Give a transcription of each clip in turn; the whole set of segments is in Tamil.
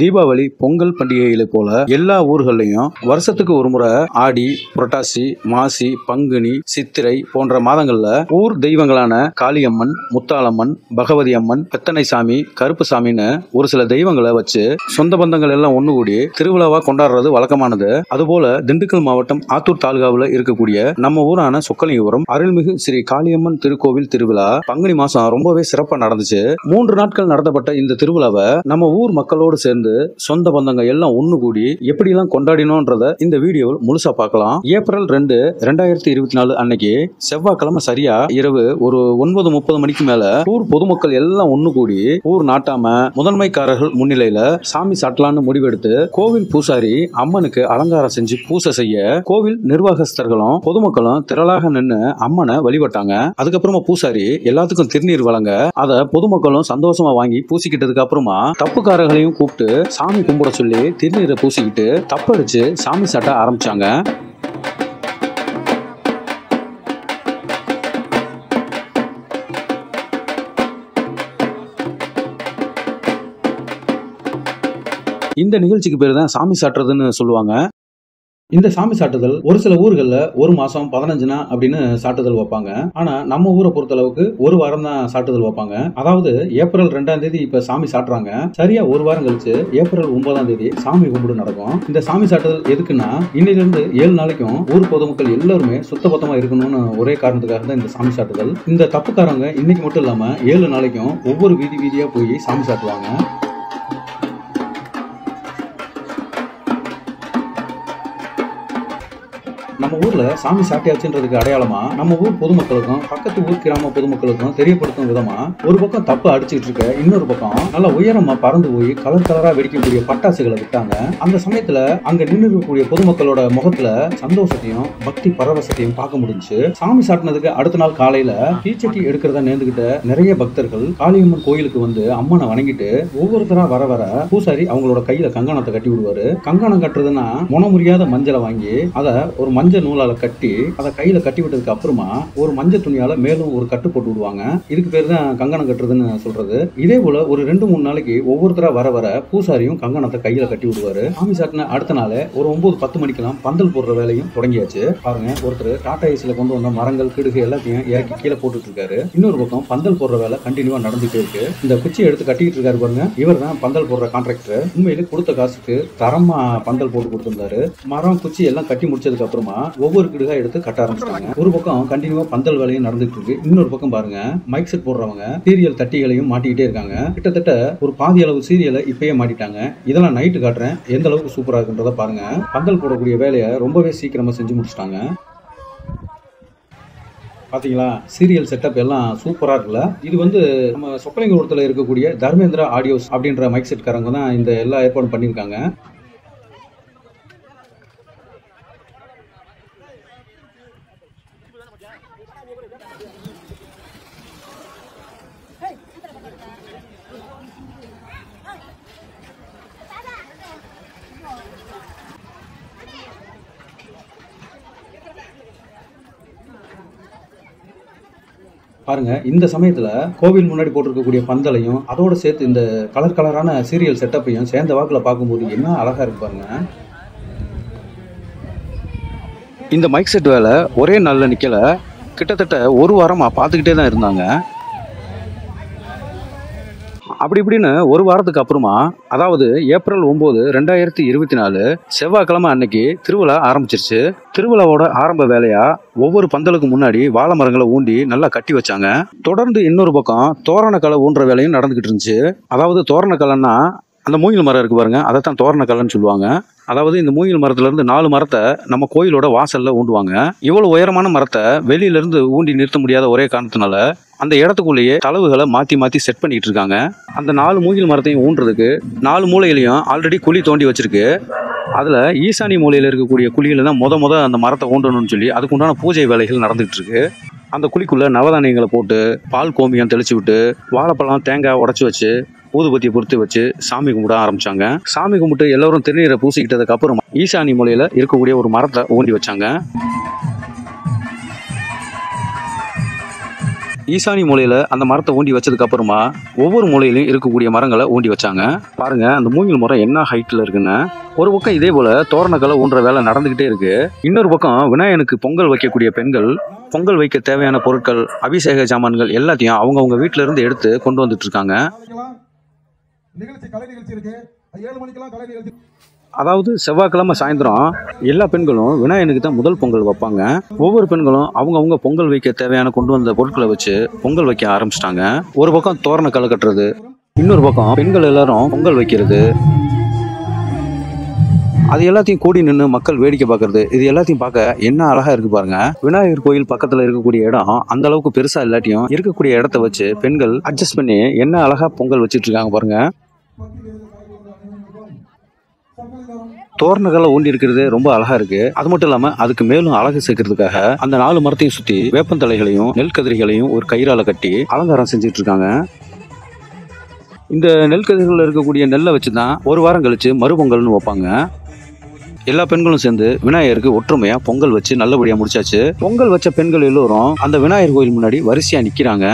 தீபாவளி, பொங்கல் பண்டிகைகளை போல எல்லா ஊர்கள்லையும் வருஷத்துக்கு ஒரு முறை ஆடி, புரட்டாசி, மாசி, பங்குனி, சித்திரை போன்ற மாதங்கள்ல ஊர் தெய்வங்களான காளியம்மன், முத்தாளம்மன், பகவதி அம்மன், பெத்தனை சாமி, கருப்பு சாமின்னு ஒரு சில தெய்வங்களை வச்சு சொந்த பந்தங்கள் எல்லாம் ஒண்ணு கூடி திருவிழாவா கொண்டாடுறது வழக்கமானது. அதுபோல திண்டுக்கல் மாவட்டம் ஆத்தூர் தாலுகாவில் இருக்கக்கூடிய நம்ம ஊரான சொக்கலிங்கபுரம் அருள்மிகு ஸ்ரீ காளியம்மன் திருக்கோவில் திருவிழா பங்குனி மாசம் ரொம்பவே சிறப்பா நடந்துச்சு. 3 நாட்கள் நடத்தப்பட்ட இந்த திருவிழாவை நம்ம ஊர் மக்களோடு சேர்ந்து சொந்த பந்தங்க எல்லாம் ஒண்ணு கூடி எப்படி எல்லாம் கொண்டாடினோன்றத இந்த வீடியோவில் முழுசா பார்க்கலாம். ஏப்ரல் 2, 2024 அன்னைக்கு செவ்வாய்க்கிழமை சரியா இரவு ஒரு 9:30 மணிக்கு மேல ஊர் பொதுமக்கள் எல்லாம் ஒண்ணு கூடி ஊர் நாட்டாம முதன்மைக்காரர்கள் முன்னிலையில சாமி சாட்டலான்னு முடிவெடுத்து கோவில் பூசாரி அம்மனுக்கு அலங்காரம் செஞ்சு பூசை செய்ய கோவில் நிர்வாகஸ்தர்களும் பொதுமக்களும் திரளாக நின்று அம்மனை வழிபட்டாங்க. அதுக்கப்புறமா பூசாரி எல்லாத்துக்கும் திருநீர் வழங்க அதை பொதுமக்களும் சந்தோஷமா வாங்கி பூசிக்கிட்டதுக்கு அப்புறமா தப்புக்காரர்களையும் கூப்பிட்டு சாமி கும்பிட சொல்லி திருநீரை பூசிக்கிட்டு தப்படிச்சு சாமி சாட்ட ஆரம்பிச்சாங்க. இந்த நிகழ்ச்சிக்கு பேர் தான் சாமி சாட்டுறதுன்னு சொல்லுவாங்க. இந்த சாமி சாட்டுதல் ஒரு சில ஊர்கள்ல 1 மாசம் 15 நாள் அப்படின்னு சாட்டுதல் வைப்பாங்க. ஆனா நம்ம ஊரை பொறுத்த அளவுக்கு 1 வாரம் தான் சாட்டுதல் வைப்பாங்க. அதாவது ஏப்ரல் 2ஆம் தேதி இப்ப சாமி சாட்டுறாங்க. சரியா 1 வாரம் கழிச்சு ஏப்ரல் 9ஆம் தேதி சாமி கும்பிடு நடக்கும். இந்த சாமி சாட்டுதல் எதுக்குன்னா இன்னையில இருந்து 7 நாளைக்கும் ஊர் பொதுமக்கள் எல்லாருமே சுத்தபத்தமா இருக்கணும்னு ஒரே காரணத்துக்காக தான் இந்த சாமி சாட்டுதல். இந்த தப்புக்காரங்க இன்னைக்கு மட்டும் இல்லாம 7 நாளைக்கும் ஒவ்வொரு வீதியா போய் சாமி சாட்டுவாங்க. நம்ம ஊர்ல சாமி சாட்டியாச்சுன்றதுக்கு அடையாளமா நம்ம ஊர் பொதுமக்களுக்கும் பக்கத்து ஊர் கிராம பொதுமக்களுக்கும் தெரியப்படுத்தும் விதமா ஒரு பக்கம் தப்பு அடிச்சுட்டு இருக்க, இன்னொரு பக்கம் நல்லா உயரமா பறந்து போய் கலர் கலரா வெடிக்கக்கூடிய பட்டாசுகளை விட்டாங்க. அந்த சமயத்துல அங்க நின்று இருக்கக்கூடிய பொதுமக்களோட முகத்துல சந்தோஷத்தையும் பக்தி பரவசத்தையும் பார்க்க முடிஞ்சு. சாமி சாட்டினதுக்கு அடுத்த நாள் காலையில தீச்சட்டி எடுக்கிறதா நேர்ந்துகிட்ட நிறைய பக்தர்கள் காளியம்மன் கோயிலுக்கு வந்து அம்மனை வணங்கிட்டு ஒவ்வொருத்தரா வர வர பூசாரி அவங்களோட கையில கங்கணத்தை கட்டி விடுவாரு. கங்கணம் கட்டுறதுன்னா முனமுறியாத மஞ்சளை வாங்கி அதை ஒரு மஞ்சள் நூலால கட்டி அதை கையில கட்டி விட்டதுக்கு அப்புறமா ஒரு மஞ்சள் துணியால மேலும் ஒரு கட்டு போட்டு விடுவாங்க. இதுக்கு பேர் தான் கங்கணம் கட்டுறதுன்னு சொல்றது. இதே போல ஒரு 2-3 நாளைக்கு ஒவ்வொருத்தரா வர வர பூசாரியும் கங்கணத்தை கையில கட்டி விடுவாரு. சாமி சாட்டின அடுத்த நாள் ஒரு 9-10 மணிக்கெல்லாம் பந்தல் போடுற வேலையும் தொடங்கியாச்சு. பாருங்க, ஒருத்தர் டாடா ஏசில கொண்டு வந்த மரங்கள் கிடுகு எல்லாத்தையும் இறக்கி கீழே போட்டுட்டு இருக்காரு. இன்னொரு பக்கம் பந்தல் போடுற வேலை கண்டினியூவா நடந்துட்டே இருக்கு. இந்த குச்சியை எடுத்து கட்டிட்டு இருக்காரு பாருங்க, இவர் தான் பந்தல் போடுற கான்ட்ராக்டர். உண்மையிலே கொடுத்த காசுக்கு தரமா பந்தல் போட்டு கொடுத்திருந்தாரு. மரம் குச்சி எல்லாம் கட்டி முடிச்சதுக்கு அப்புறமா ஒவ்வொரு கிடுகா எடுத்து கட்ட ஆரம்பிச்சிட்டாங்க. ஒரு பக்கம் கண்டினியூவா பந்தல் வேலையும் நடந்துட்டு இருக்கு. இன்னொரு பக்கம் பாருங்க, மைக் செட் போடுறவங்க சீரியல் தட்டிகளையும் மாட்டிக்கிட்டே இருக்காங்க. கிட்டத்தட்ட ஒரு பாதி அளவு சீரியலை இப்பயே மாட்டிட்டாங்க. இதெல்லாம் நைட்டு காட்டுறேன் எந்த அளவுக்கு சூப்பரா இருக்குன்றத பாருங்க. பந்தல் போடக்கூடிய வேலையை ரொம்பவே சீக்கிரமா செஞ்சு முடிச்சிட்டாங்க. பாத்தீங்களா, சீரியல் செட்டப் எல்லாம் சூப்பரா இருக்குல்ல. இது வந்து நம்ம சொக்கலிங்கபுரத்துல இருக்கக்கூடிய தர்மேந்திரா ஆடியோஸ் அப்படின்ற மைக் செட் காரங்க தான் இந்த எல்லா ஏற்பாடும் பண்ணியிருக்காங்க. பாருங்க, இந்த சமயத்துல கோவில் முன்னாடி போட்டிருக்கக்கூடிய பந்தலையும் அதோட சேர்த்து இந்த கலர் கலரான சீரியல் செட்டப்பையும் சேர்ந்த வாக்குல பார்க்கும்போது என்ன அழகா இருக்கு பாருங்க. இந்த மைக் செட் வேலை ஒரே நாள்ல நிக்கல, கிட்டத்தட்ட 1 வாரமா பார்த்துக்கிட்டே தான் இருந்தாங்க. அப்படி இப்படின்னு 1 வாரத்துக்கு அப்புறமா, அதாவது ஏப்ரல் 9, 2024 செவ்வாய்க்கிழமை அன்னைக்கு திருவிழா ஆரம்பிச்சிருச்சு. திருவிழாவோட ஆரம்ப வேலையா ஒவ்வொரு பந்தலுக்கு முன்னாடி வாழை மரங்களை ஊண்டி நல்லா கட்டி வச்சாங்க. தொடர்ந்து இன்னொரு பக்கம் தோரணக்கலை ஊன்ற வேலையும் நடந்துகிட்டு இருந்துச்சு. அதாவது தோரணக்கலைன்னா அந்த மூங்கில் மரம் இருக்கு பாருங்க, அதை தான் தோரணக்கலைன்னு சொல்லுவாங்க. அதாவது இந்த மூங்கில் மரத்துல இருந்து 4 மரத்தை நம்ம கோயிலோட வாசல்ல ஊண்டுவாங்க. இவ்வளவு உயரமான மரத்தை வெளியில இருந்து ஊண்டி நிறுத்த முடியாத ஒரே காரணத்தினால அந்த இடத்துக்குள்ளேயே தளவுகளை மாத்தி செட் பண்ணிட்டு இருக்காங்க. அந்த 4 மூங்கில் மரத்தையும் ஊன்றதுக்கு 4 மூலையிலையும் ஆல்ரெடி குழி தோண்டி வச்சிருக்கு. அதுல ஈசானி மூலையில இருக்கக்கூடிய குழியில தான் முத அந்த மரத்தை ஊண்டணும்னு சொல்லி அதுக்கு உண்டான பூஜை வேலைகள் நடந்துகிட்டு இருக்கு. அந்த குழிக்குள்ள நவதானியங்களை போட்டு பால் கோமியம் தெளிச்சு விட்டு வாழைப்பழம் தேங்காய் உடைச்சு வச்சு ஊதுபத்தியை பொறுத்து வச்சு சாமி கும்பிட ஆரம்பிச்சாங்க. சாமி கும்பிட்டு எல்லாரும் திருநீரை பூசிக்கிட்டதுக்கு அப்புறம் ஈசானி மூலையில இருக்கக்கூடிய ஒரு மரத்தை ஊண்டி வச்சாங்க. ஈசானி மூலையில அந்த மரத்தை ஊண்டி வச்சதுக்கு அப்புறமா ஒவ்வொரு மூலையிலும் இருக்கக்கூடிய மரங்களை ஊண்டி வச்சாங்க. பாருங்க அந்த மூங்கில் மரம் என்ன ஹைட்ல இருக்குன்னு. ஒரு பக்கம் இதே போல தோரணக்கலை ஊன்ற வேலை நடந்துகிட்டே இருக்கு. இன்னொரு பக்கம் விநாயகனுக்கு பொங்கல் வைக்கக்கூடிய பெண்கள் பொங்கல் வைக்க தேவையான பொருட்கள், அபிஷேக சாமான்கள் எல்லாத்தையும் அவங்கவுங்க வீட்டுல இருந்து எடுத்து கொண்டு வந்துட்டு இருக்காங்க. அதாவது செவ்வாய்க்கிழமை சாயந்தரம் எல்லா பெண்களும் விநாயகனுக்கு தான் முதல் பொங்கல் வைப்பாங்க. ஒவ்வொரு பெண்களும் அவங்கவுங்க பொங்கல் வைக்க தேவையான கொண்டு வந்த பொருட்களை வச்சு பொங்கல் வைக்க ஆரம்பிச்சிட்டாங்க. ஒரு பக்கம் தோரண களை கட்டுறது, இன்னொரு பக்கம் பெண்கள் எல்லாரும் பொங்கல் வைக்கிறது, அது எல்லாத்தையும் கூடி நின்று மக்கள் வேடிக்கை பார்க்கறது. இது எல்லாத்தையும் பார்க்க என்ன அழகா இருக்கு பாருங்க. விநாயகர் கோயில் பக்கத்துல இருக்கக்கூடிய இடம் அந்த அளவுக்கு பெருசா இல்லாட்டியும் இருக்கக்கூடிய இடத்த வச்சு பெண்கள் அட்ஜஸ்ட் பண்ணி என்ன அழகா பொங்கல் வச்சுட்டு இருக்காங்க பாருங்க. தோரணங்களை ஊண்டி இருக்கிறது ரொம்ப அழகா இருக்கு. அது மட்டும் இல்லாம அதுக்கு மேலும் அழகு சேர்க்கறதுக்காக அந்த 4 மரத்தையும் சுத்தி வேப்பந்தலைகளையும் நெல் கதிரிகளையும் ஒரு கயிறால கட்டி அலங்காரம் செஞ்சுட்டு இருக்காங்க. இந்த நெல் கதிரிகள் இருக்கக்கூடிய நெல்லை வச்சுதான் ஒரு வாரம் கழிச்சு மறுபொங்கல்னு வைப்பாங்க. எல்லா பெண்களும் சேர்ந்து விநாயகருக்கு ஒற்றுமையா பொங்கல் வச்சு நல்லபடியா முடிச்சாச்சு. பொங்கல் வச்ச பெண்கள் எல்லோரும் அந்த விநாயகர் கோயில் முன்னாடி வரிசையா நிக்கிறாங்க.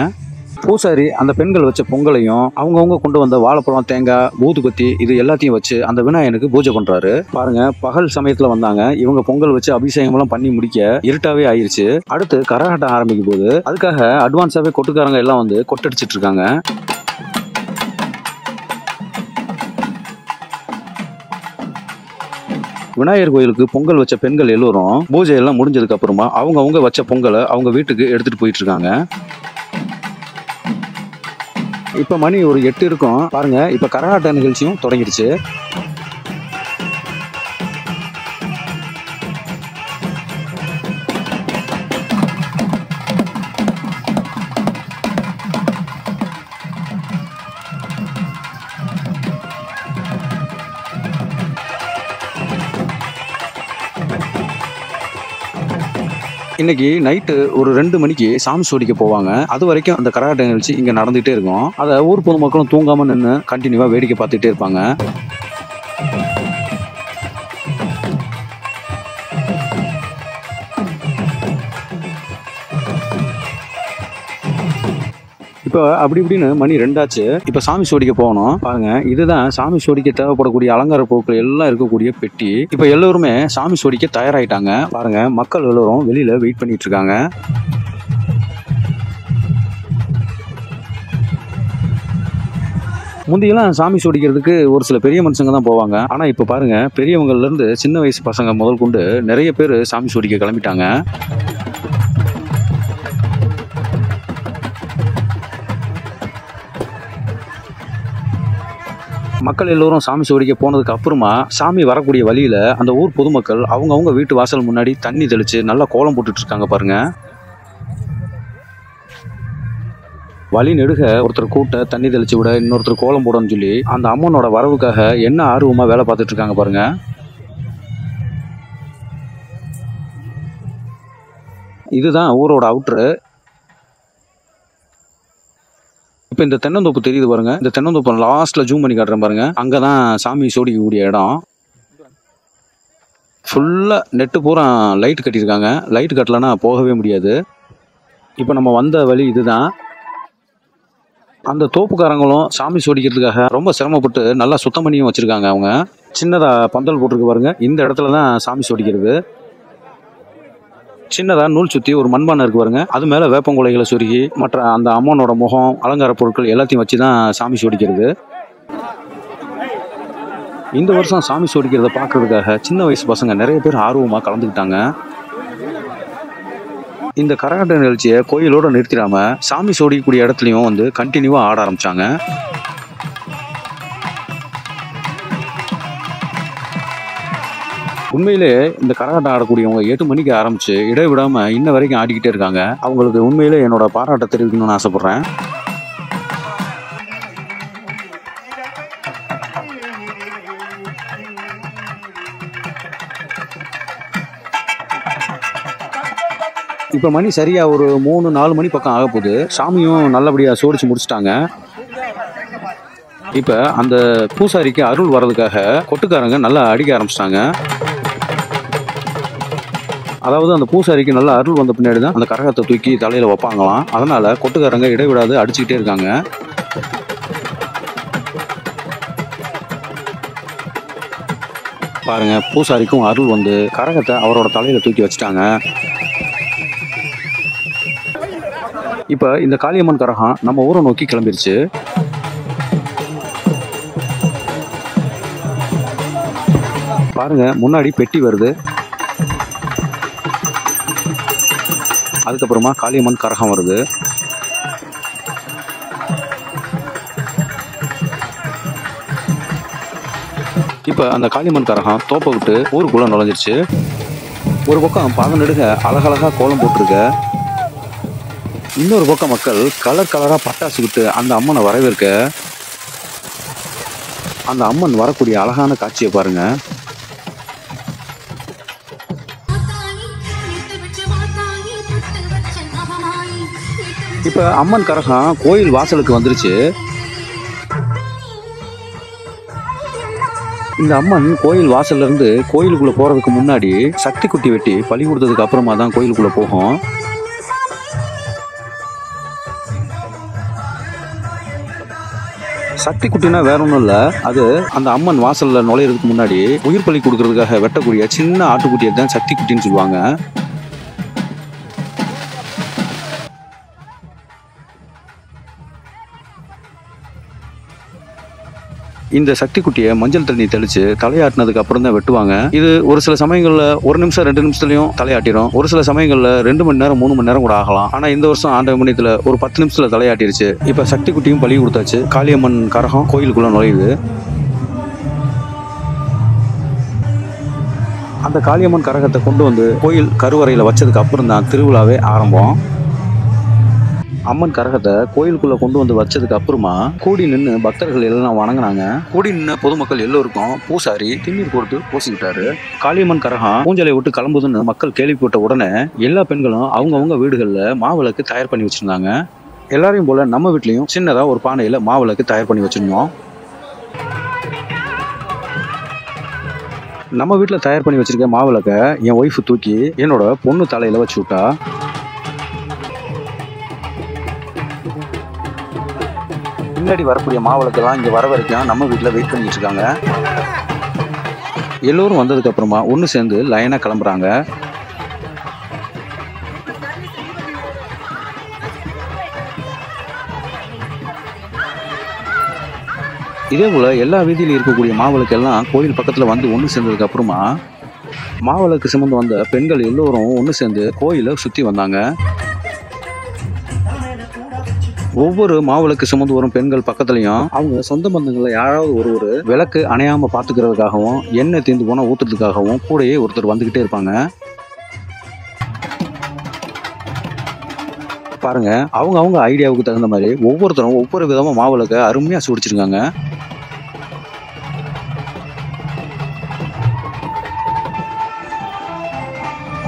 பூசாரி அந்த பெண்கள் வச்ச பொங்கலையும் அவங்கவுங்க கொண்டு வந்த வாழைப்பழம், தேங்காய், ஊதுபத்தி இது எல்லாத்தையும் வச்சு அந்த விநாயகனுக்கு பூஜை பண்றாரு. பாருங்க பகல் சமயத்துல வந்தாங்க. இவங்க பொங்கல் வச்சு அபிஷேகம் எல்லாம் பண்ணி முடிக்க இருட்டாவே ஆயிருச்சு. அடுத்து கரகாட்டம் ஆரம்பிக்கும் போது அதுக்காக அட்வான்ஸாவே கொட்டுக்காரங்க எல்லாம் வந்து கொட்டடிச்சிட்டு இருக்காங்க. விநாயகர் கோயிலுக்கு பொங்கல் வச்ச பெண்கள் எல்லோரும் பூஜை எல்லாம் முடிஞ்சதுக்கு அப்புறமா அவங்கவுங்க வச்ச பொங்கலை அவங்க வீட்டுக்கு எடுத்துட்டு போயிட்டு இருக்காங்க. இப்ப மணி ஒரு 8 இருக்கும் பாருங்க. இப்ப கரகாட்ட நிகழ்ச்சியும் தொடங்கிடுச்சு. இன்னைக்கு நைட்டு ஒரு 2 மணிக்கு சாமி சோடிக்க போவாங்க. அது வரைக்கும் அந்த கரகாட்ட நிகழ்ச்சி இங்க நடந்துகிட்டே இருக்கும். அதை ஊர் பொதுமக்களும் தூங்காம நின்று கண்டினியூவா வேடிக்கை பார்த்துட்டே இருப்பாங்க. இப்போ அப்படி இப்படின்னு மணி 2 ஆச்சு. இப்போ சாமி சோடிக்க போகணும். பாருங்க இதுதான் சாமி சோடிக்க தேவைப்படக்கூடிய அலங்கார பொருட்கள் எல்லாம் இருக்கக்கூடிய பெட்டி. இப்போ எல்லோருமே சாமி சோடிக்க தயாராயிட்டாங்க. பாருங்க மக்கள் எல்லோரும் வெளியில வெயிட் பண்ணிட்டு இருக்காங்க. முந்தியெல்லாம் சாமி சோடிக்கிறதுக்கு ஒரு சில பெரிய மனுஷங்க தான் போவாங்க. ஆனா இப்ப பாருங்க பெரியவங்கள்ல இருந்து சின்ன வயசு பசங்க முதல் கொண்டு நிறைய பேர் சாமி சோடிக்க கிளம்பிட்டாங்க. மக்கள் எல்லோரும் சாமி சோடிக்க போனதுக்கு அப்புறமா சாமி வரக்கூடிய வழியில அந்த ஊர் பொதுமக்கள் அவங்கவுங்க வீட்டு வாசல் முன்னாடி தண்ணி தெளிச்சு நல்லா கோலம் போட்டுட்டு இருக்காங்க பாருங்க. வழி நெடுக ஒருத்தர் கூட்ட தண்ணி தெளிச்சு விட, இன்னொருத்தர் கோலம் போடணும்னு சொல்லி அந்த அம்மனோட வரவுக்காக என்ன ஆர்வமா வேலை பார்த்துட்டு இருக்காங்க பாருங்க. இதுதான் ஊரோட அவுட்ரு. இப்போ இந்த தென்னந்தோப்பு தெரியுது பாருங்க. இந்த தென்னந்தோப்பு லாஸ்ட்ல ஜூம் பண்ணி காட்டுறேன் பாருங்க. அங்கதான் சாமி சோடிக்கக்கூடிய இடம். ஃபுல்லா நெட்டு பூரா லைட் கட்டியிருக்காங்க. லைட் கட்டலன்னா போகவே முடியாது. இப்போ நம்ம வந்த வழி இதுதான். அந்த தோப்புக்காரங்களும் சாமி சோடிக்கிறதுக்காக ரொம்ப சிரமப்பட்டு நல்லா சுத்தம் பண்ணியும் வச்சிருக்காங்க. அவங்க சின்னதா பந்தல் போட்டிருக்கு பாருங்க. இந்த இடத்துல தான் சாமி சோடிக்கிறது. சின்னதா நூல் சுத்தி ஒரு மண்பானை இருக்கு பாருங்க. அது மேல வேப்பங்குலைகளை சொருகி மற்ற அந்த அம்மனோட முகம், அலங்கார பொருட்கள் எல்லாத்தையும் வச்சுதான் சாமி சோடிக்கிறது. இந்த வருஷம் சாமி சோடிக்கிறத பாக்குறதுக்காக சின்ன வயசு பசங்க நிறைய பேர் ஆர்வமா கலந்துக்கிட்டாங்க. இந்த கரகாட்ட நிகழ்ச்சியை கோயிலோட நிறுத்திடாம சாமி சோடிக்கக்கூடிய இடத்துலயும் வந்து கண்டினியூவா ஆட ஆரம்பிச்சாங்க. உண்மையிலே இந்த கரகாட்டம் ஆடக்கூடியவங்க 8 மணிக்கு ஆரம்பிச்சு இடைவிடாம இன்ன வரைக்கும் ஆடிக்கிட்டே இருக்காங்க. அவங்களுக்கு உண்மையிலே என்னோட பாராட்ட தெரிவிக்கணும்னு ஆசைப்படுறேன். இப்ப மணி சரியா ஒரு 3-4 மணி பக்கம் ஆக போகுது. சாமியும் நல்லபடியா சோடிச்சு முடிச்சுட்டாங்க. இப்ப அந்த பூசாரிக்கு அருள் வர்றதுக்காக கொட்டுக்காரங்க நல்லா அடிக்க ஆரம்பிச்சிட்டாங்க. அதாவது அந்த பூசாரிக்கு நல்ல அருள் வந்த பின்னாடி தான் அந்த கரகத்தை தூக்கி தலையில வைப்பாங்களாம். அதனால கொட்டுக்காரங்க இடைவிடாது அடிச்சுக்கிட்டே இருக்காங்க. பாருங்க, பூசாரிக்கும் அருள் வந்து கரகத்தை அவரோட தலையில தூக்கி வச்சுட்டாங்க. இப்ப இந்த காளியம்மன் கரகம் நம்ம ஊரை நோக்கி கிளம்பிருச்சு. பாருங்க, முன்னாடி பெட்டி வருது. அதுக்கப்புறமா காளியம்மன் கரகம் வருது. இப்ப அந்த காளியம்மன் கரகம் தோப்பை விட்டு ஊருக்குள்ள நுழைஞ்சிருச்சு. ஒரு பக்கம் பாதநெடுக அழகழகா கோலம் போட்டிருக்க, இன்னொரு பக்கம் மக்கள் கலர் கலரா பட்டாசு விட்டு அந்த அம்மனை வரவேற்க. அந்த அம்மன் வரக்கூடிய அழகான காட்சியை பாருங்க. இப்ப அம்மன் கரகம் கோயில் வாசலுக்கு வந்துருச்சு. இந்த அம்மன் கோயில் வாசல்ல இருந்து கோயிலுக்குள்ள போறதுக்கு முன்னாடி சக்தி குட்டி வெட்டி பலி கொடுத்ததுக்கு அப்புறமா தான் கோயிலுக்குள்ள போகும். சக்தி குட்டினா வேற ஒன்றும் இல்லை, அது அந்த அம்மன் வாசல்ல நுழையிறதுக்கு முன்னாடி உயிர் பலி கொடுக்கறதுக்காக வெட்டக்கூடிய சின்ன ஆட்டுக்குட்டியை தான் சக்தி குட்டின்னு சொல்லுவாங்க. இந்த சக்தி குட்டியை மஞ்சள் தண்ணி தெளிச்சு தலையாட்டினதுக்கு அப்புறம் தான் வெட்டுவாங்க. இது ஒரு சில சமயங்கள்ல 1 நிமிஷம் 2 நிமிஷத்துலயும் தலையாட்டிடும். ஒரு சில சமயங்கள்ல 2 மணி நேரம் 3 மணி நேரம் கூட ஆகலாம். ஆனா இந்த வருஷம் ஆண்டவ மணியத்துல ஒரு 10 நிமிஷத்துல தலையாட்டிருச்சு. இப்ப சக்தி குட்டியும் பலி கொடுத்தாச்சு. காளியம்மன் கரகம் கோயிலுக்குள்ள நுழையுது. அந்த காளியம்மன் கரகத்தை கொண்டு வந்து கோயில் கருவறையில வச்சதுக்கு அப்புறம் தான் திருவிழாவே ஆரம்பம். அம்மன் கரகத்தை கோயிலுக்குள்ள கொண்டு வந்து வச்சதுக்கு அப்புறமா கூடி நின்று பக்தர்கள் எல்லாம் வணங்கினாங்க. கூடி நின்று பொதுமக்கள் எல்லோருக்கும் பூசாரி திண்ணீர் கொடுத்து பூசிக்கிட்டாரு. காளியம்மன் கரகம் பூஞ்சலை விட்டு கிளம்புதுன்னு மக்கள் கேள்விப்பட்ட உடனே எல்லா பெண்களும் அவங்கவுங்க வீடுகள்ல மாவிளக்கு தயார் பண்ணி வச்சிருந்தாங்க. எல்லாரையும் போல நம்ம வீட்லயும் சின்னதா ஒரு பானையில மாவிளக்கு தயார் பண்ணி வச்சிருந்தோம். நம்ம வீட்டுல தயார் பண்ணி வச்சிருக்க மாவிளக்க என் ஒய்ஃப் தூக்கி என்னோட பொண்ணு தலையில வச்சு விட்டா. பின்னாடி வரக்கூடிய மாவிளக்கெல்லாம் இங்க வர வரைக்கும் நம்ம வீட்டுல வெயிட் பண்ணிட்டு இருக்காங்க. எல்லோரும் வந்ததுக்கு அப்புறமா ஒண்ணு சேர்ந்து லைனா கிளம்புறாங்க. இதே போல எல்லா வீதியிலும் இருக்கக்கூடிய மாவிளக்கெல்லாம் கோயில் பக்கத்துல வந்து ஒண்ணு சேர்ந்ததுக்கு அப்புறமா மாவிளக்கு சுமந்து வந்த பெண்கள் எல்லோரும் ஒண்ணு சேர்ந்து கோயிலை சுத்தி வந்தாங்க. ஒவ்வொரு மாவிளக்கு சுமந்து வரும் பெண்கள் பக்கத்துலயும் அவங்க சொந்த பந்தங்களை யாராவது ஒரு விளக்கு அணையாம பாத்துக்கிறதுக்காகவும் எண்ணெய் தீர்ந்து போனா ஊத்துறதுக்காகவும் கூடயே ஒருத்தர் வந்துகிட்டே இருப்பாங்க. பாருங்க, அவங்க ஐடியாவுக்கு தகுந்த மாதிரி ஒவ்வொருத்தரும் ஒவ்வொரு விதமா மாவிளக்க அருமையா சுடிச்சிருக்காங்க.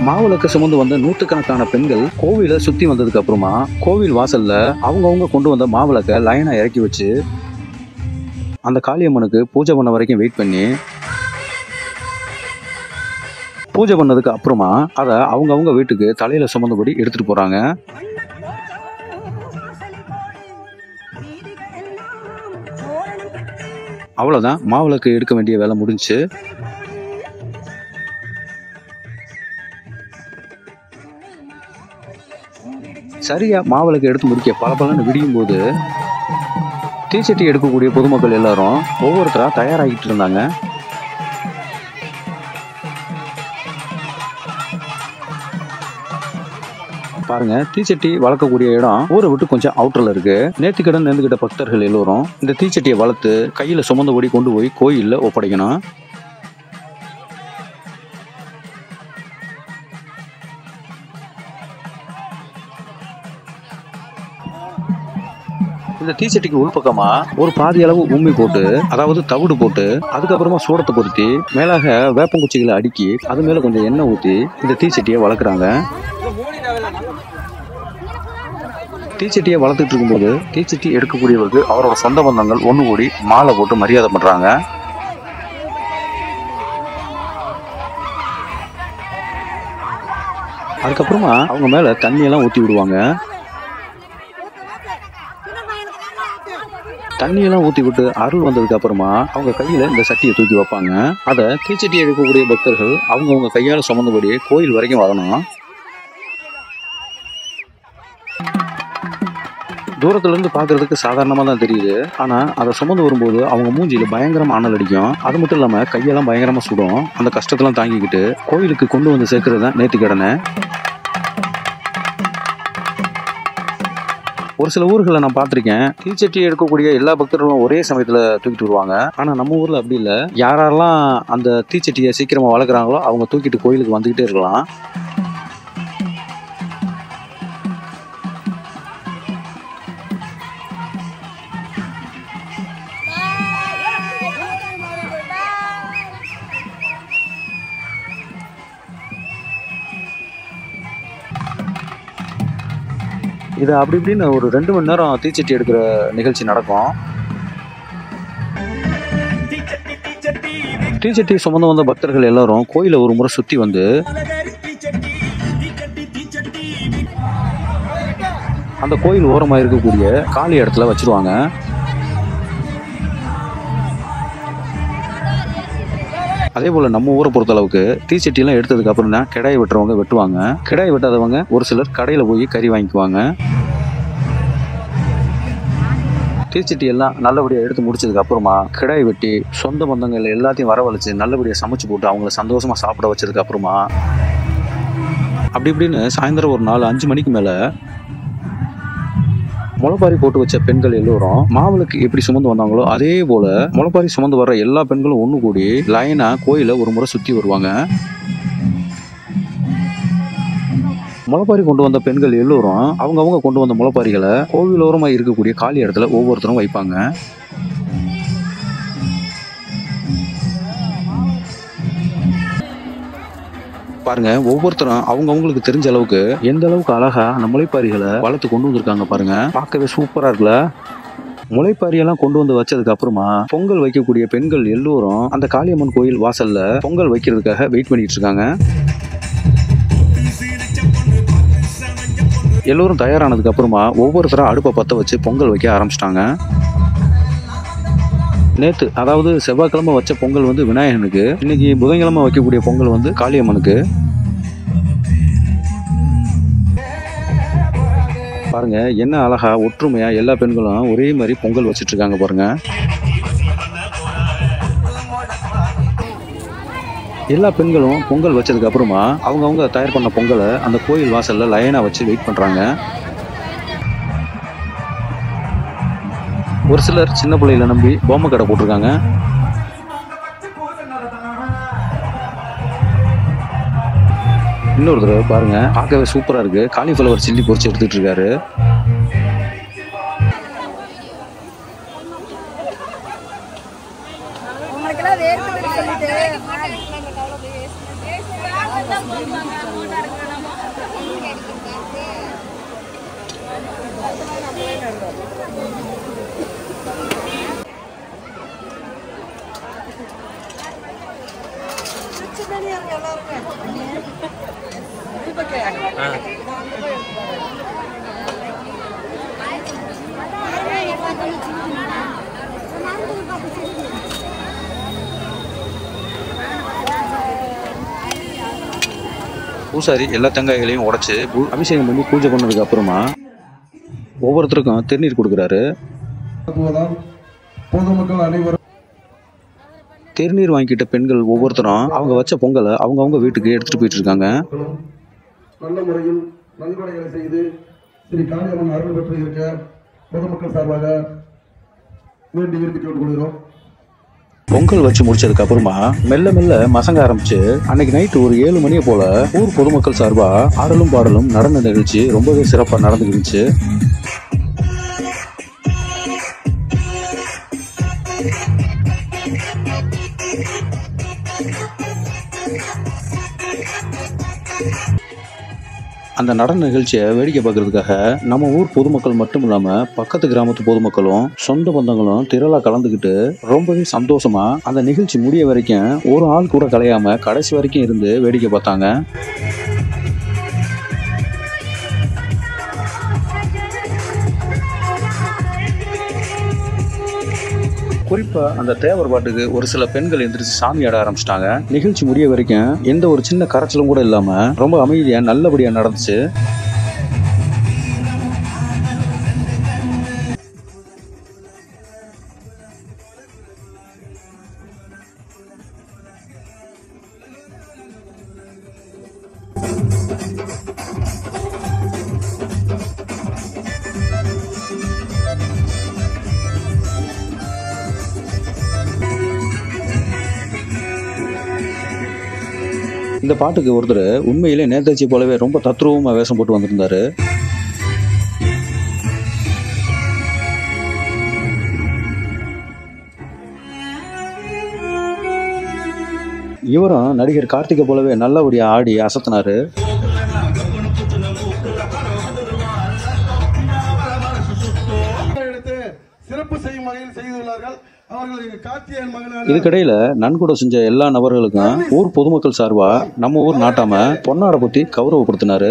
மாவிளக்கு சுமந்து வந்த நூற்றுக்கணக்கான பெண்கள் கோவிலை சுத்தி வந்ததுக்கு அப்புறமா கோவில் வாசல்ல அவங்கவுங்க கொண்டு வந்த மாவிளக்க லைனா இறக்கி வச்சு அந்த காளியம்மனுக்கு பூஜை பண்ண வரைக்கும் வெயிட் பண்ணி பூஜை பண்ணதுக்கு அப்புறமா அதை அவங்கவுங்க வீட்டுக்கு தலையில சுமந்தபடி எடுத்துட்டு போறாங்க. அவ்வளவுதான், மாவிளக்கு எடுக்க வேண்டிய வேலை முடிஞ்சுச்சு. சரியா மாவிளக்கு எடுத்து முடிக்க பலபலன்னு விடியும் போது தீச்சட்டி எடுக்கக்கூடிய பொதுமக்கள் எல்லாரும் ஒவ்வொருத்தரா தயாராகிட்டு இருந்தாங்க. பாருங்க, தீச்சட்டி வளர்க்கக்கூடிய இடம் ஊரை விட்டு கொஞ்சம் அவுட்டர்ல இருக்கு. நேர்த்திக்கடன் நேர்ந்துகிட்ட பக்தர்கள் எல்லோரும் இந்த தீச்சட்டியை வளர்த்து கையில சுமந்தபடி கொண்டு போய் கோயில்ல ஒப்படைக்கணும். இந்த தீச்சட்டிக்கு உள்பக்கமா ஒரு பாதி அளவு உம்மி போட்டு, அதாவது தவிடு போட்டு, அதுக்கப்புறமா சூடத்தை பொருத்தி மேலாக வேப்பங்குச்சிகளை அடுக்கி அது மேல கொஞ்சம் எண்ணெய் ஊற்றி இந்த தீச்சட்டியை வளர்க்குறாங்க. தீச்சட்டியை வளர்த்துட்டு இருக்கும்போது தீச்சட்டி எடுக்கக்கூடியவருக்கு அவரோட சொந்த பந்தங்கள் ஒன்று கூடி மாலை போட்டு மரியாதை பண்றாங்க. அதுக்கப்புறமா அவங்க மேல தண்ணியெல்லாம் ஊற்றி விடுவாங்க. தண்ணியெல்லாம் ஊற்றி விட்டு அருள் வந்ததுக்கு அப்புறமா அவங்க கையில இந்த சட்டியை தூக்கி வைப்பாங்க. அதை தீச்சட்டியை எடுக்கக்கூடிய பக்தர்கள் அவங்கவுங்க கையால் சுமந்தபடி கோயில் வரைக்கும் வரணும். தூரத்துல இருந்து பாக்குறதுக்கு சாதாரணமா தான் தெரியுது. ஆனா அதை சுமந்து வரும்போது அவங்க மூஞ்சியில பயங்கரமா அனல் அடிக்கும். அது மட்டும் இல்லாம கையெல்லாம் பயங்கரமா சுடும். அந்த கஷ்டத்தெல்லாம் தாங்கிக்கிட்டு கோயிலுக்கு கொண்டு வந்து சேர்க்கறது தான் நேர்த்திக்கடனை. ஒரு சில ஊர்களை நான் பார்த்திருக்கேன், தீச்சட்டி எடுக்கக்கூடிய எல்லா பக்தர்களும் ஒரே சமயத்துல தூக்கிட்டு வருவாங்க. ஆனா நம்ம ஊர்ல அப்படி இல்லை. யாரெல்லாம் அந்த தீச்சட்டியை சீக்கிரமா வளர்க்குறாங்களோ அவங்க தூக்கிட்டு கோயிலுக்கு வந்துகிட்டே இருக்கலாம். இது அப்படி இப்படின்னு ஒரு 2 மணி நேரம் தீச்சட்டி எடுக்கிற நிகழ்ச்சி நடக்கும். தீச்சட்டி சுமந்து வந்த பக்தர்கள் எல்லாரும் கோயிலை ஒரு முறை சுத்தி வந்து அந்த கோயில் ஓரமாக இருக்கக்கூடிய காலி இடத்துல வச்சிருவாங்க. அதே போல நம்ம ஊரை பொறுத்த அளவுக்கு தீச்சட்டியெல்லாம் எடுத்ததுக்கு அப்புறம் தான் கிடாய் வெட்டுறவங்க வெட்டுவாங்க. கிடாய் வெட்டாதவங்க ஒரு சிலர் கடையில போய் கறி வாங்கிக்குவாங்க. தீச்சட்டி எல்லாம் நல்லபடியாக எடுத்து முடிச்சதுக்கு அப்புறமா கிடாய் வெட்டி சொந்த பந்தங்கள் எல்லாத்தையும் வரவழைச்சு நல்லபடியாக சமைச்சு போட்டு அவங்கள சந்தோஷமா சாப்பிட வச்சதுக்கு அப்புறமா அப்படி இப்படின்னு சாயந்தரம் ஒரு 4-5 மணிக்கு மேல முளைப்பாரி போட்டு வச்ச பெண்கள் எல்லோரும் மாவிளக்கு எப்படி சுமந்து வந்தாங்களோ அதே போல முளைப்பாரி சுமந்து வர்ற எல்லா பெண்களும் ஒண்ணு கூடி லைனா கோயில ஒரு முறை சுத்தி வருவாங்க. முளைப்பாரி கொண்டு வந்த பெண்கள் எல்லோரும் அவங்கவுங்க கொண்டு வந்த முளைப்பாரிகளை கோவிலோரமா இருக்கக்கூடிய காலி இடத்துல ஒவ்வொருத்தரும் வைப்பாங்க. பாருங்க, ஒவ்வொருத்தரும் அவங்கவுங்களுக்கு தெரிஞ்ச அளவுக்கு எந்த அளவுக்கு அழகா அந்த முளைப்பாரிகளை வளர்த்து கொண்டு வந்திருக்காங்க பாருங்க. பார்க்கவே சூப்பரா இருக்குல்ல. முளைப்பாரியெல்லாம் கொண்டு வந்து வச்சதுக்கு அப்புறமா பொங்கல் வைக்கக்கூடிய பெண்கள் எல்லோரும் அந்த காளியம்மன் கோயில் வாசல்ல பொங்கல் வைக்கிறதுக்காக வெயிட் பண்ணிட்டு இருக்காங்க. எல்லோரும் தயாரானதுக்கு அப்புறமா ஒவ்வொருத்தரும் அடுப்பை பற்ற வச்சு பொங்கல் வைக்க ஆரம்பிச்சிட்டாங்க. நேற்று அதாவது செவ்வாய்க்கிழமை வச்ச பொங்கல் வந்து விநாயகனுக்கு, இன்னைக்கு புதன்கிழமை வைக்கக்கூடிய பொங்கல் வந்து காளியம்மனுக்கு. பாருங்க என்ன அழகா ஒற்றுமையா எல்லா பெண்களும் ஒரே மாதிரி பொங்கல் வச்சிட்டு இருக்காங்க பாருங்க. எல்லா பெண்களும் பொங்கல் வச்சதுக்கு அப்புறமா அவங்கவுங்க தயார் பண்ண பொங்கலை அந்த கோயில் வாசல்ல லைனா வச்சு வெயிட் பண்றாங்க. ஒரு சிலர் சின்ன பிள்ளைகளை நம்பி பொம்மை கடை போட்டிருக்காங்க. இன்னொரு தடவை பாருங்க, பார்க்கவே சூப்பரா இருக்கு. காலிஃப்ளவர் சில்லி பொரிச்சு எடுத்துட்டு இருக்காரு. பூசாரி எல்லா தேங்காய்களையும் உடைச்சு அபிஷேகம் பண்ணி பூஜை பண்ணதுக்கு அப்புறமா ஒவ்வொருத்தருக்கும் திருநீர் கொடுக்குறாரு. திருநீர் வாங்கிக்கிட்ட பெண்கள் ஒவ்வொருத்தரும் அவங்க வச்ச பொங்கலை அவங்கவுங்க வீட்டுக்கு எடுத்துட்டு போயிட்டு இருக்காங்க. நல்ல முறையில் நல்வடைகளை செய்து ஸ்ரீ காளியம்மன் அருள் பெற்று இருக்க பொதுமக்கள் சார்பாக வேண்டி விரும்பிக் கொள்கிறோம். பொங்கல் வச்சு முடிச்சதுக்கு அப்புறமா மெல்ல மெல்ல மசங்க ஆரம்பிச்சு அன்னைக்கு நைட்டு ஒரு 7 மணியை போல ஊர் பொதுமக்கள் சார்பா ஆடலும் பாடலும் நடன நிகழ்ச்சி ரொம்பவே சிறப்பா நடந்துருந்துச்சு. அந்த நடன நிகழ்ச்சியை வேடிக்கை பார்க்கறதுக்காக நம்ம ஊர் பொதுமக்கள் மட்டும் இல்லாம பக்கத்து கிராமத்து பொதுமக்களும் சொந்த பந்தங்களும் திரளா கலந்துக்கிட்டு ரொம்பவே சந்தோஷமா அந்த நிகழ்ச்சி முடிய வரைக்கும் ஒரு ஆள் கூட கலையாம கடைசி வரைக்கும் இருந்து வேடிக்கை பார்த்தாங்க. குறிப்பா அந்த தேவர் பாட்டுக்கு ஒரு சில பெண்கள் எந்திரிச்சு சாமி ஆட ஆரம்பிச்சிட்டாங்க. நிகழ்ச்சி முடிய வரைக்கும் எந்த ஒரு சின்ன கரைச்சலும் கூட இல்லாம ரொம்ப அமைதியா நல்லபடியா நடந்துச்சு. இந்த பாட்டுக்கு ஒருத்தர் உண்மையிலே நேதாஜி போலவே ரொம்ப தத்ரூபமா வேஷம் போட்டு வந்திருந்தாரு. இவரும் நடிகர் கார்த்திகை போலவே நல்லபடியா ஆடி அசத்தினாரு. சிறப்பு செய்யும் வகையில் செய்துள்ளார்கள். இதுக்கிடையில நன்கொடை செஞ்ச எல்லா நபர்களுக்கும் ஊர் பொதுமக்கள் சார்பா நம்ம ஊர் நாட்டாம பொன்னாடை பத்தி கௌரவப்படுத்தினாரு.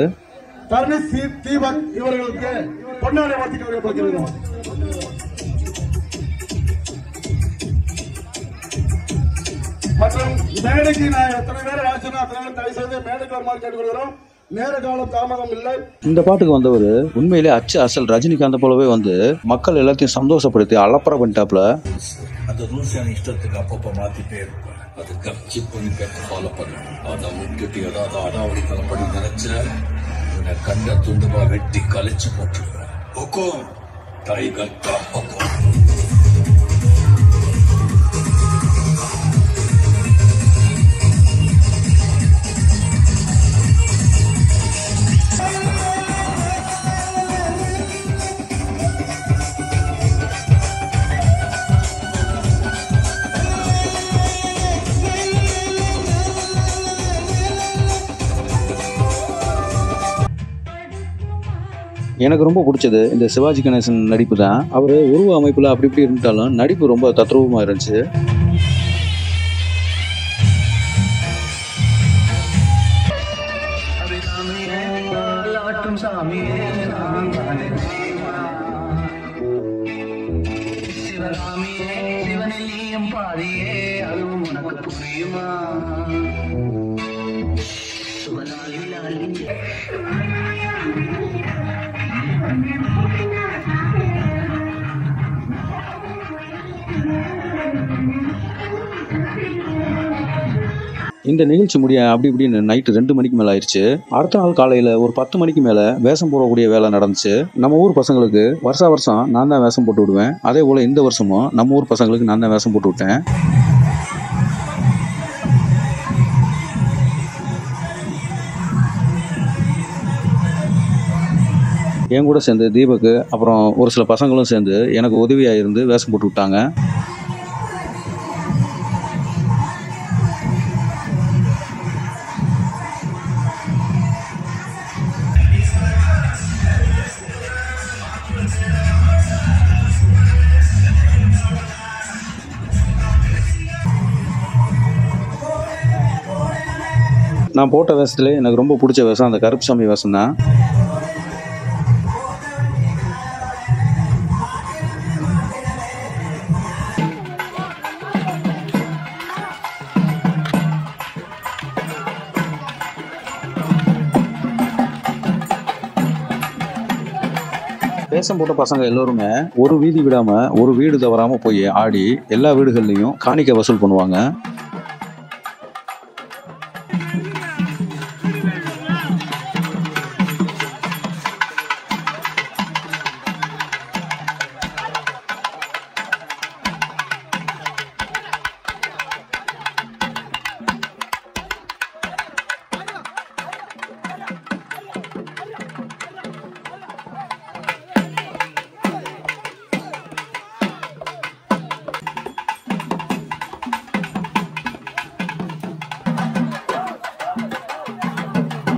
மற்றும் மேடைக்கு நான் எத்தனை பேர் ஆச்சுன்னா அத்தனை பேர் தயவு செய்து மேடைக்கு வருமாறு கேட்டுக்கொள்கிறோம். நேர காலம் தாமதம் இல்லை. இந்த பாட்டுக்கு வந்தவர் உண்மையிலே அச்சு அசல் ரஜினிகாந்த் போலவே வந்து மக்கள் எல்லாத்தையும் சந்தோஷப்படுத்தி அலப்பற பண்ணிட்டாப்ல. அந்த ரூல்ஸ் இஷ்டத்துக்கு அப்பப்ப மாத்திட்டே இருப்பேன். அது கட்சி பண்ணி கேட்டு ஃபாலோ பண்ணேன். அதான் முக்கிட்டு ஏதாவது அடாவடி தலைப்படி நினைச்ச உன்னை கண்ட துண்டுமா வெட்டி கழிச்சு போட்டுருவேன். ஒக்கும் டைகர் காப்பக்கும். எனக்கு ரொம்ப பிடிச்சது இந்த சிவாஜி கணேசன் நடிப்பு தான். அவர் உருவ அமைப்புல அப்படி இப்படி இருந்தாலும் நடிப்பு ரொம்ப தத்ரூபமா இருந்துச்சு. இந்த நிகழ்ச்சி முடிய அப்படி இப்படின்னு நைட்டு 2 மணிக்கு மேல ஆயிடுச்சு. அடுத்த நாள் காலையில ஒரு 10 மணிக்கு மேல வேஷம் போடக்கூடிய வேலை நடந்துச்சு. நம்ம ஊர் பசங்களுக்கு வருஷம் நான் தான் வேஷம் போட்டு விடுவேன். அதே போல இந்த வருஷமும் நம்ம ஊர் பசங்களுக்கு நான் தான் வேஷம் போட்டு விட்டேன். என் கூட சேர்ந்து தீபக்கு அப்புறம் ஒரு சில பசங்களும் சேர்ந்து எனக்கு உதவியா இருந்து வேஷம் போட்டு விட்டாங்க. நான் போட்ட வேஷத்துல எனக்கு ரொம்ப பிடிச்ச வேஷம் அந்த கருப்புசாமி வேஷம் தான். வேஷம் போட்ட பசங்க எல்லோருமே ஒரு வீதி விடாம ஒரு வீடு தவறாம போய் ஆடி எல்லா வீடுகள்லையும் காணிக்கை வசூல் பண்ணுவாங்க.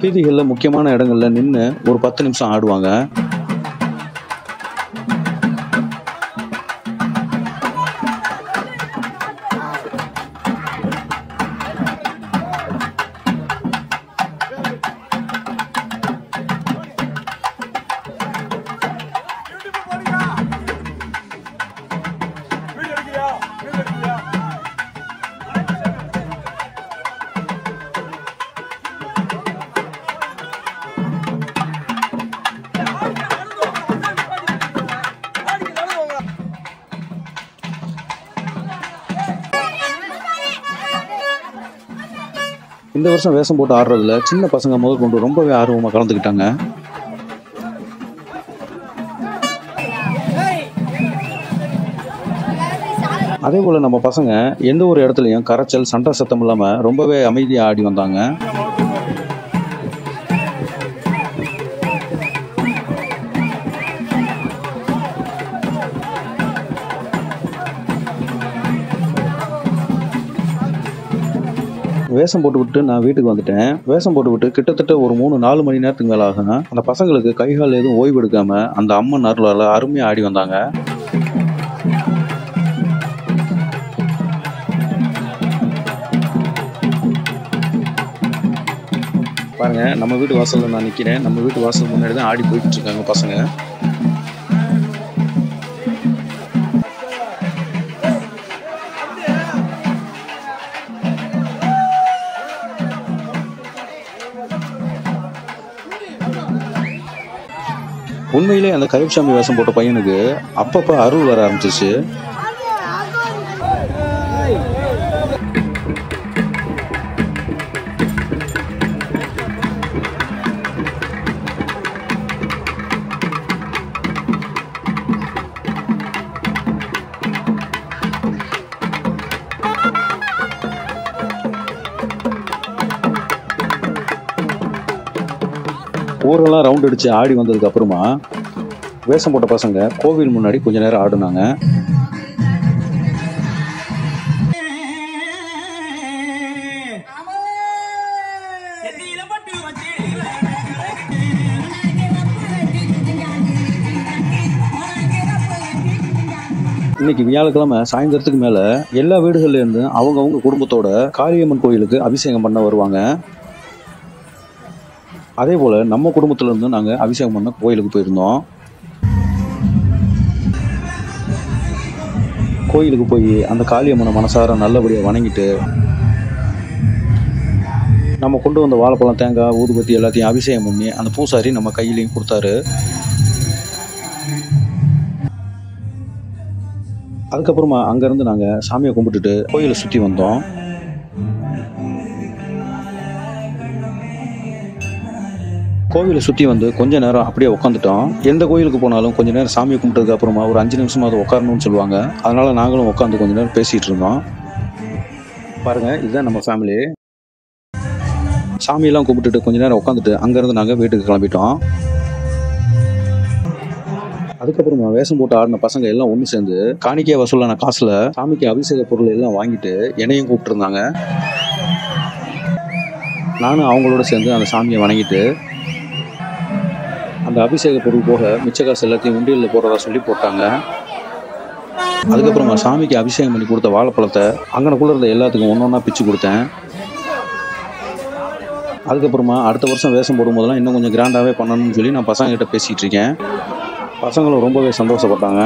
வீதிகளில் முக்கியமான இடங்கள்ல நின்று ஒரு 10 நிமிஷம் ஆடுவாங்க. வீடியோ எடுக்கிறியா? இந்த வருஷம் வேஷம் போட்டு ஆடுறதுல சின்ன பசங்க முதல் கொண்டு ரொம்பவே ஆர்வமாக கலந்துக்கிட்டாங்க. அதே போல் நம்ம பசங்க எந்த ஒரு இடத்துலையும் கரைச்சல் சண்டை சத்தம் இல்லாமல் ரொம்பவே அமைதியாக ஆடி வந்தாங்க. வேஷம் போட்டு விட்டு நான் வீட்டுக்கு வந்துட்டேன். வேஷம் போட்டு விட்டு கிட்டத்தட்ட ஒரு 3-4 மணி நேரத்துக்கு மேலே ஆகும். அந்த பசங்களுக்கு கைகால் எதுவும் ஓய்வு எடுக்காம அந்த அம்மன் அருளால் அருமையாக ஆடி வந்தாங்க. பாருங்க, நம்ம வீட்டு வாசலில் நான் நிற்கிறேன். நம்ம வீட்டு வாசல் முன்னாடி தான் ஆடி போய்கிட்டு இருக்காங்க பசங்க. உண்மையிலே அந்த கருப்புசாமி வேஷம் போட்ட பையனுக்கு அப்பப்போ அருள் வர ஆரம்பிச்சிச்சு. ஊரெல்லாம் ரவுண்ட் அடிச்சு ஆடி வந்ததுக்கு அப்புறமா வேஷம் போட்ட பசங்க கோவில் முன்னாடி கொஞ்ச நேரம் ஆடுனாங்க. இன்னைக்கு வியாழக்கிழமை சாயந்தரத்துக்கு மேல எல்லா வீடுகள்ல இருந்து அவங்க குடும்பத்தோட காளியம்மன் கோயிலுக்கு அபிஷேகம் பண்ண வருவாங்க. அதே போல் நம்ம குடும்பத்துல இருந்து நாங்கள் அபிஷேகம் பண்ண கோயிலுக்கு போயிருந்தோம். கோயிலுக்கு போய் அந்த காளியம்மனை மனசார நல்லபடியாக வணங்கிட்டு நம்ம கொண்டு வந்த வாழைப்பழம், தேங்காய், ஊதுபத்தி எல்லாத்தையும் அபிஷேகம் பண்ணி அந்த பூசாரி நம்ம கையிலையும் கொடுத்தாரு. அதுக்கப்புறமா அங்கேருந்து நாங்கள் சாமியை கும்பிட்டுட்டு கோயிலை சுற்றி வந்தோம். கோவிலை சுற்றி வந்து கொஞ்ச நேரம் அப்படியே உட்காந்துட்டோம். எந்த கோயிலுக்கு போனாலும் கொஞ்ச நேரம் சாமியை கும்பிட்டதுக்கு அப்புறமா ஒரு 5 நிமிஷமாவது உட்காரணும்னு சொல்லுவாங்க. அதனால நாங்களும் உட்காந்து கொஞ்ச நேரம் பேசிகிட்டு இருந்தோம். பாருங்க, இதுதான் நம்ம ஃபேமிலி. சாமியெல்லாம் கும்பிட்டுட்டு கொஞ்ச நேரம் உட்காந்துட்டு அங்கேருந்து நாங்கள் வீட்டுக்கு கிளம்பிட்டோம். அதுக்கப்புறமா வேஷம் போட்டு ஆடின பசங்க எல்லாம் ஒன்று சேர்ந்து காணிக்கையை வசூலான காசுல சாமிக்கு அபிஷேக பொருள் எல்லாம் வாங்கிட்டு என்னையும் கூப்பிட்டு இருந்தாங்க. நானும் அவங்களோட சேர்ந்து அந்த சாமியை வணங்கிட்டு அந்த அபிஷேக பொருள் போக மிச்ச காசு எல்லாத்தையும் உண்டியலில் போடுறதா சொல்லி போட்டாங்க. அதுக்கப்புறமா சாமிக்கு அபிஷேகம் பண்ணி கொடுத்த வாழைப்பழத்தை அங்கனக்குள்ள இருந்த எல்லாத்துக்கும் ஒன்றா பிச்சு கொடுத்தேன். அதுக்கப்புறமா அடுத்த வருஷம் வேஷம் போடும்போதெல்லாம் இன்னும் கொஞ்சம் கிராண்டாகவே பண்ணணும்னு சொல்லி நான் பசங்ககிட்ட பேசிகிட்டு இருக்கேன். பசங்களும் ரொம்பவே சந்தோஷப்பட்டாங்க.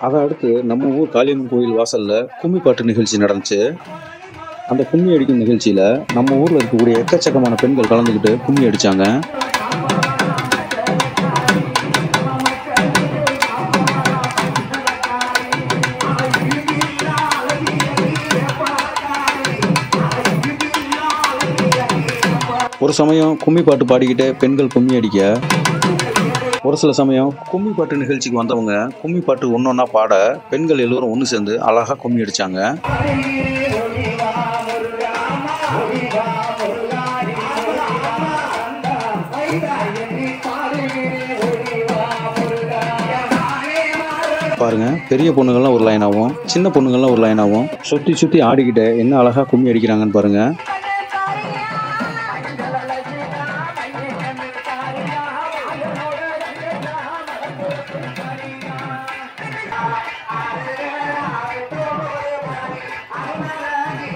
அதை அடுத்து நம்ம ஊர் காளியம்மன் கோயில் வாசலில் கும்மி பாட்டு நிகழ்ச்சி நடந்துச்சு. அந்த கும்மி அடிக்கும் நிகழ்ச்சியில் நம்ம ஊரில் இருக்கக்கூடிய எக்கச்சக்கமான பெண்கள் கலந்துக்கிட்டு கும்மி அடித்தாங்க. ஒரு சமயம் கும்மி பாட்டு பாடிக்கிட்டு பெண்கள் கும்மி அடிக்க, ஒரு சில சமயம் கும்மி பாட்டு நிகழ்ச்சிக்கு வந்தவங்க கும்மி பாட்டு ஒன்றொன்னா பாட பெண்கள் எல்லோரும் ஒன்று சேர்ந்து அழகாக கும்மி அடித்தாங்க. பாருங்க, பெரிய பொண்ணுங்கள்லாம் ஒரு லைனாகவும் சின்ன பொண்ணுங்கள்லாம் ஒரு லைனாகவும் சுற்றி சுற்றி ஆடிக்கிட்டு என்ன அழகாக கும்மி அடிக்கிறாங்கன்னு பாருங்க.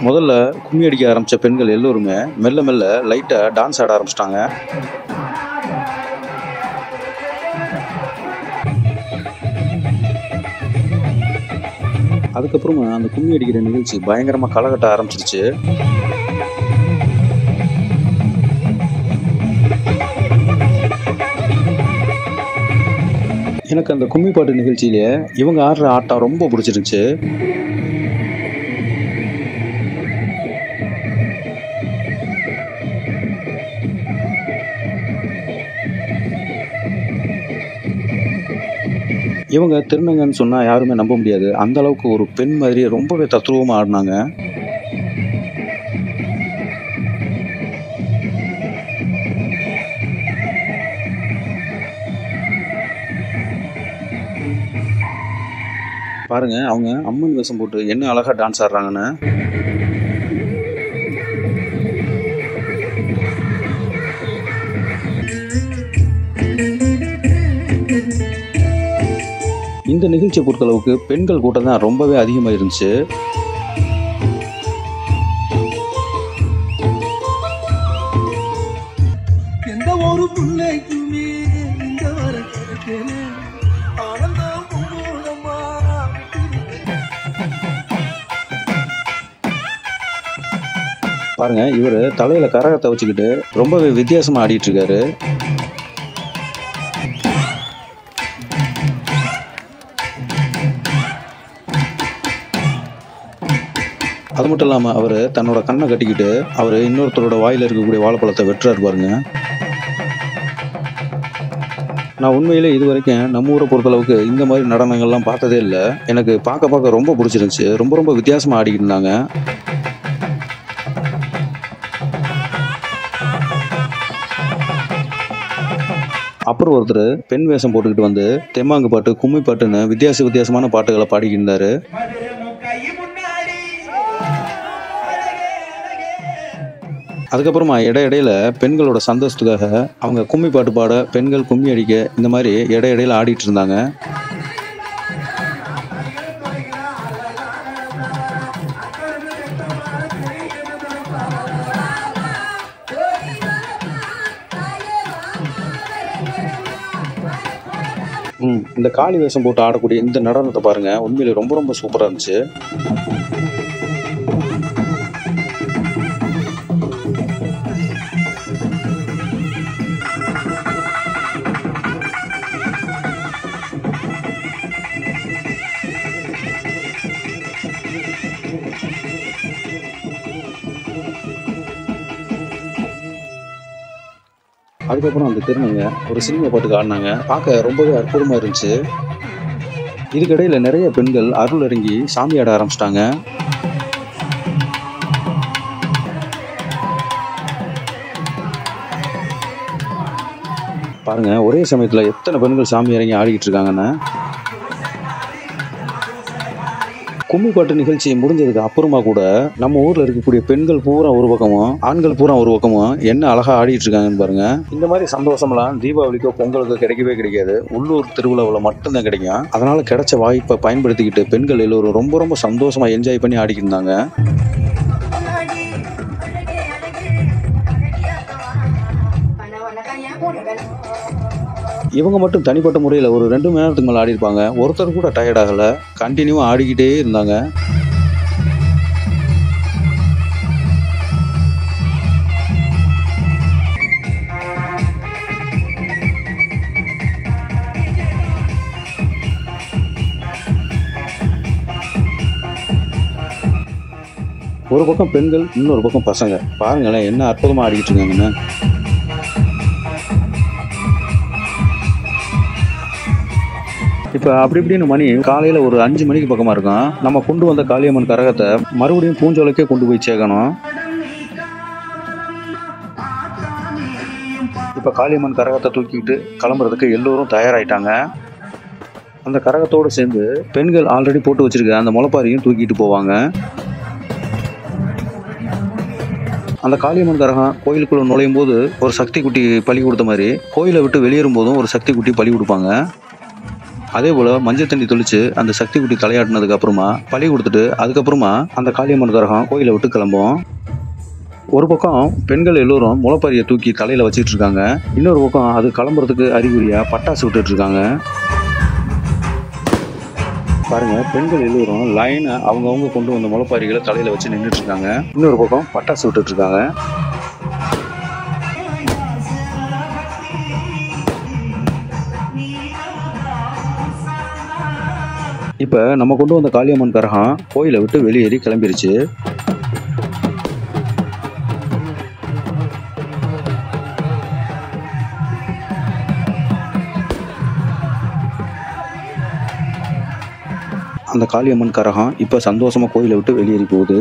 முதல்ல கும்மி அடிக்க ஆரம்பித்த பெண்கள் எல்லோருமே மெல்ல மெல்ல லைட்டாக டான்ஸ் ஆட ஆரம்பிச்சிட்டாங்க. அதுக்கப்புறமா அந்த கும்மி அடிக்கிற நிகழ்ச்சி பயங்கரமாக களை கட்ட ஆரம்பிச்சிருச்சு. எனக்கு அந்த கும்மி பாட்டு நிகழ்ச்சியிலே இவங்க ஆடுற ஆட்டம் ரொம்ப பிடிச்சிருந்துச்சு. இவங்க திருநங்கைன்னு சொன்னா யாருமே நம்ப முடியாது. அந்த அளவுக்கு ஒரு பெண் மாதிரி ரொம்பவே தத்ரூபமா ஆடினாங்க. பாருங்க அவங்க அம்மன் வேஷம் போட்டு என்ன அழகா டான்ஸ் ஆடுறாங்கன்னு. இந்த நிகழ்ச்சியை பொறுத்தளவுக்கு பெண்கள் கூட்டம் தான் ரொம்பவே அதிகமாக இருந்துச்சு. எந்த ஒரு பிள்ளைக்குமே இந்த வரக்கேன ஆனந்தம் கும்பூரமா. பாருங்க இவர் தலையில கரகத்தை வச்சுக்கிட்டு ரொம்பவே வித்தியாசமா ஆடிட்டு இருக்காரு. அது மட்டும் இல்லாம அவரு தன்னோட கண்ணை கட்டிக்கிட்டு அவரு இன்னொருத்தரோட வாயில இருக்கக்கூடிய வாழைப்பழத்தை வெட்டுறாரு பாருங்க. நான் உண்மையிலே இது வரைக்கும் நம்ம ஊரை பொறுத்தளவுக்கு இந்த மாதிரி நடனங்கள்லாம் பார்த்ததே இல்லை. எனக்கு பார்க்க ரொம்ப பிடிச்சிருந்துச்சு. ரொம்ப வித்தியாசமா ஆடிக்கிட்டு இருந்தாங்க. அப்புறம் ஒருத்தர் பெண் வேஷம் போட்டுக்கிட்டு வந்து தெம்மாங்கு பாட்டு, கும்மி பாட்டுன்னு வித்தியாசமான பாட்டுகளை பாடிக்கிட்டு இருந்தாரு. அதுக்கப்புறமா இடையில பெண்களோட சந்தோஷத்துக்காக அவங்க கும்மி பாட்டு பாட, பெண்கள் கும்மி அடிக்க, இந்த மாதிரி இடையில ஆடிட்டு இருந்தாங்க. இந்த காளி வேஷம் போட்டு ஆடக்கூடிய இந்த நடனத்தை பாருங்க, உண்மையிலே ரொம்ப சூப்பரா இருந்துச்சு. அதுக்கப்புறம் அந்த திருநங்க ஒரு சினிமா பாட்டுக்கு ஆடினாங்க. பார்க்க ரொம்பவே அற்புதமாக இருந்துச்சு. இதுக்கிடையில் நிறைய பெண்கள் அருள் இறங்கி சாமி ஆட ஆரம்பிச்சிட்டாங்க. பாருங்க ஒரே சமயத்தில் எத்தனை பெண்கள் சாமி இறங்கி ஆடிக்கிட்டு இருக்காங்கன்னு. கும்மி பாட்டு நிகழ்ச்சி முடிஞ்சதுக்கு அப்புறமா கூட நம்ம ஊர்ல இருக்கக்கூடிய பெண்கள் பூரா ஒரு பக்கமும், ஆண்கள் பூரா ஒரு பக்கமும் என்ன அழகா ஆடிட்டு இருக்காங்கன்னு பாருங்க. இந்த மாதிரி சந்தோஷம்லாம் தீபாவளிக்கோ பொங்கலுக்கோ கிடைக்கவே கிடைக்காது. உள்ளூர் திருவிழாவில் மட்டும்தான் கிடைக்கும். அதனால கிடைச்ச வாய்ப்பை பயன்படுத்திக்கிட்டு பெண்கள் எல்லோரும் ரொம்ப சந்தோஷமா என்ஜாய் பண்ணி ஆடிக்கிட்டு இருந்தாங்க. இவங்க மட்டும் தனிப்பட்ட முறையில் ஒரு 2 மணி நேரத்துக்கு மேலே ஆடிருப்பாங்க. ஒருத்தர் கூட டயர்ட் ஆகலை. கண்டினியூவாக ஆடிக்கிட்டே இருந்தாங்க. ஒரு பக்கம் பெண்கள், இன்னொரு பக்கம் பசங்க. பாருங்களேன் என்ன அற்புதமாக ஆடிக்கிட்டு இருக்காங்கன்னு. இப்போ அப்படி இப்படின்னு மணி காலையில் ஒரு 5 மணிக்கு பக்கமாக இருக்கும். நம்ம கொண்டு வந்த காளியம்மன் கரகத்தை மறுபடியும் பூஞ்சோலைக்கே கொண்டு போய் சேர்க்கணும். இப்போ காளியம்மன் கரகத்தை தூக்கிட்டு கிளம்புறதுக்கு எல்லோரும் தயாராகிட்டாங்க. அந்த கரகத்தோடு சேர்ந்து பெண்கள் ஆல்ரெடி போட்டு வச்சிருக்க அந்த முளைப்பாரியும் தூக்கிட்டு போவாங்க. அந்த காளியம்மன் கரகம் கோயிலுக்குள்ளே நுழையும் போது ஒரு சக்தி குட்டி பலி கொடுத்த மாதிரி, கோயிலை விட்டு வெளியேறும் போதும் ஒரு சக்தி குட்டி பலி கொடுப்பாங்க. அதே போல் மஞ்சள் தண்ணி தெளித்து அந்த சக்தி குட்டி தலையாட்டினதுக்கு அப்புறமா பலி கொடுத்துட்டு அதுக்கப்புறமா அந்த காளியம்மன் கரகம் கோயிலை விட்டு கிளம்பும். ஒரு பக்கம் பெண்கள் எல்லோரும் முளைப்பாரியை தூக்கி தலையில் வச்சுட்டு இருக்காங்க. இன்னொரு பக்கம் அது கிளம்புறதுக்கு அறிகுறியாக பட்டாசு விட்டுட்டு இருக்காங்க. பாருங்க பெண்கள் எல்லோரும் லைனை அவங்கவுங்க கொண்டு வந்த முளைப்பாரிகளை தலையில் வச்சு நின்றுட்டு இருக்காங்க. இன்னொரு பக்கம் பட்டாசு விட்டுட்டு இருக்காங்க. இப்போ நம்ம கொண்டு வந்த காளியம்மன் கரகம் கோயிலை விட்டு வெளியேறி கிளம்பிருச்சு. அந்த காளியம்மன் கரகம் இப்போ சந்தோஷமாக கோயிலை விட்டு வெளியேறி போகுது.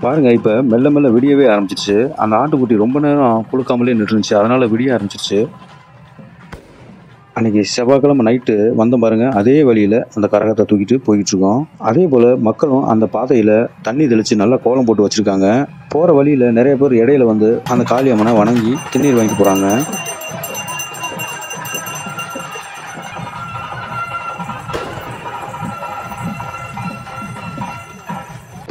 பாருங்க, இப்போ மெல்ல மெல்ல விடியவே ஆரம்பிச்சிருச்சு. அந்த ஆட்டுக்குட்டி ரொம்ப நேரம் குளுக்காமலே நின்றுச்சு, அதனால விடிய ஆரம்பிச்சிருச்சு. அன்னைக்கு செவ்வாய்க்கிழமை நைட்டு வந்த பாருங்க, அதே வழியில் அந்த கரகத்தை தூக்கிட்டு போய்கிட்டு இருக்கோம். அதே போல் மக்களும் அந்த பாதையில் தண்ணி தெளித்து நல்லா கோலம் போட்டு வச்சுருக்காங்க. போகிற வழியில் நிறைய பேர் இடையில வந்து அந்த காளியம்மனை வணங்கி திருநீர் வாங்கிட்டு போகிறாங்க.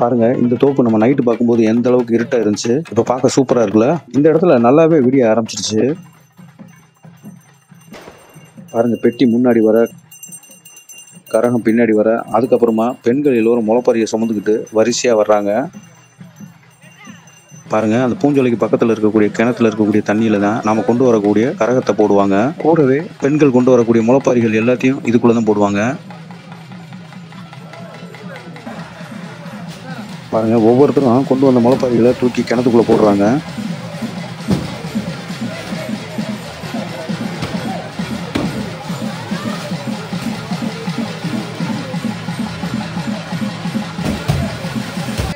பாருங்க, இந்த தோப்பு நம்ம நைட்டு பார்க்கும்போது எந்த அளவுக்கு இருட்டாக இருந்துச்சு, இப்போ பார்க்க சூப்பராக இருக்குல்ல. இந்த இடத்துல நல்லாவே விடிய ஆரம்பிச்சிருச்சு. பாருங்க, பெட்டி முன்னாடி வர, கரகம் பின்னாடி வர, அதுக்கப்புறமா பெண்கள் எல்லோரும் முளைப்பாரியை சுமந்துக்கிட்டு வரிசையாக வர்றாங்க. பாருங்க, அந்த பூஞ்சோலைக்கு பக்கத்தில் இருக்கக்கூடிய கிணத்துல இருக்கக்கூடிய தண்ணியில தான் நாம கொண்டு வரக்கூடிய கரகத்தை போடுவாங்க. கூடவே பெண்கள் கொண்டு வரக்கூடிய முளைப்பாரிகள் எல்லாத்தையும் இதுக்குள்ள தான் போடுவாங்க. பாருங்க, ஒவ்வொருத்தரும் கொண்டு வந்த முளைப்பாரிகளை தூக்கி கிணத்துக்குள்ள போடுறாங்க.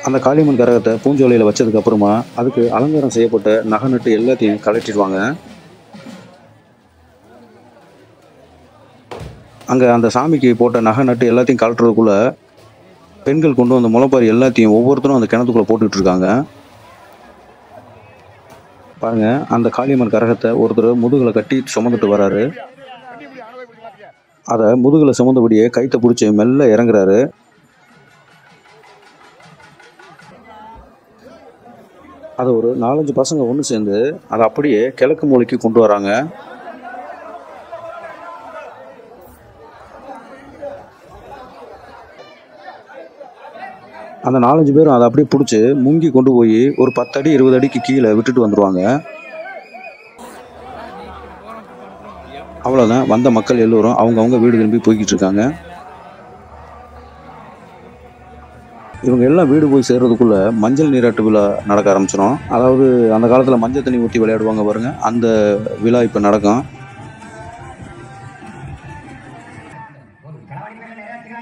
அந்த காளியம்மன் கரகத்தை பூஞ்சோலையில் வச்சதுக்கு அப்புறமா அதுக்கு அலங்காரம் செய்யப்பட்ட நகை நட்டு எல்லாத்தையும் கலட்டிடுவாங்க. அங்கே அந்த சாமிக்கு போட்ட நகை நட்டு எல்லாத்தையும் கலட்டுறதுக்குள்ள பெண்கள் கொண்டு வந்த முளைப்பாரி எல்லாத்தையும் ஒவ்வொருத்தரும் அந்த கிணத்துக்குள்ள போட்டுக்கிட்டு இருக்காங்க. பாருங்க, அந்த காளியம்மன் கரகத்தை ஒருத்தர் முதுகுல கட்டி சுமந்துட்டு வராரு. அதை முதுகுல சுமந்தபடியே கைத்தை பிடிச்சி மெல்ல இறங்குறாரு. அதை ஒரு 4-5 பசங்க ஒன்று சேர்ந்து அதை அப்படியே கிழக்கு மூலைக்கு கொண்டு வராங்க. அந்த 4-5 பேரும் அதை அப்படியே பிடிச்சி முங்கி கொண்டு போய் ஒரு 10 அடி 20 அடிக்கு கீழே விட்டுட்டு வந்துடுவாங்க. அவ்வளோதான், வந்த மக்கள் எல்லோரும் அவங்கவுங்க வீடு திரும்பி போய்கிட்டு இருக்காங்க. இவங்க எல்லாம் வீடு போய் சேர்றதுக்குள்ள மஞ்சள் நீராட்டு விழா நடக்க ஆரம்பிச்சிடும். அதாவது அந்த காலத்தில் மஞ்சள் தண்ணி ஊற்றி விளையாடுவாங்க பாருங்க, அந்த விழா இப்போ நடக்கும்.